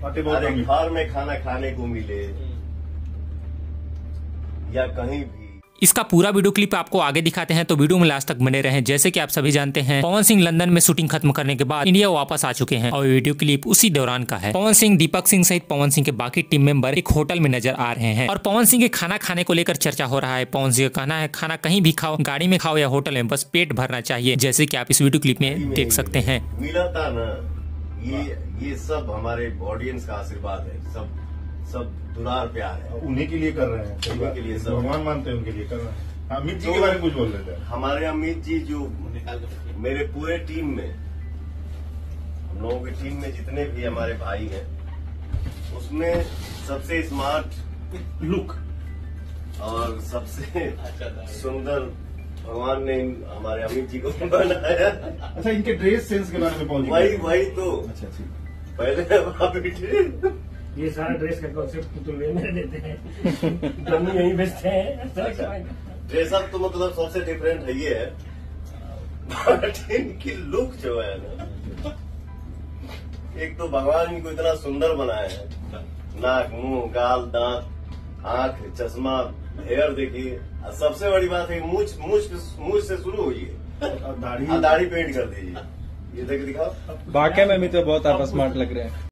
अरे घर में खाना खाने को मिले या कहीं भी। इसका पूरा वीडियो क्लिप आपको आगे दिखाते हैं, तो वीडियो में लास्ट तक बने रहें। जैसे कि आप सभी जानते हैं, पवन सिंह लंदन में शूटिंग खत्म करने के बाद इंडिया वापस आ चुके हैं और वीडियो क्लिप उसी दौरान का है। पवन सिंह, दीपक सिंह सहित पवन सिंह के बाकी टीम मेंबर एक होटल में नजर आ रहे हैं और पवन सिंह के खाना खाने को लेकर चर्चा हो रहा है। पवन सिंह का कहना है, खाना कहीं भी खाओ, गाड़ी में खाओ या होटल में, बस पेट भरना चाहिए। जैसे कि आप इस वीडियो क्लिप में देख सकते हैं। मिला था ना, ये सब हमारे ऑडियंस का आशीर्वाद है, सब दुलार प्यार है, उन्हीं के लिए कर रहे हैं, उन्हीं के लिए सब भगवान मानते हैं, उनके लिए कर रहे हैं। अमित जी के बारे में कुछ बोल रहे थे। हमारे अमित जी जो मेरे पूरे टीम में, हम लोगों की टीम में जितने भी हमारे भाई हैं, उसमें सबसे स्मार्ट लुक और सबसे सुंदर भगवान ने हमारे अमित जी को बनाया। अच्छा, इनके ड्रेस सेंस के बारे में पहुंच वही तो। अच्छा, पहले वहाँ पे ये सारा ड्रेस का कॉन्सेप्ट पुतुल में देते हैं, हम यही बेचते हैं। ड्रेसअप तो मतलब सबसे डिफरेंट है ये है, बट इनकी लुक जो है ना, एक तो भगवान इनको इतना सुंदर बनाया है, नाक, मुंह, गाल, दांत, आंख, चश्मा, हेयर देखिए, सबसे बड़ी बात है मूछ से शुरू हुई है, दाढ़ी पेंट कर दीजिए। ये देखिए, दिखाओ। वाकई में अमित बहुत आप स्मार्ट लग रहे हैं।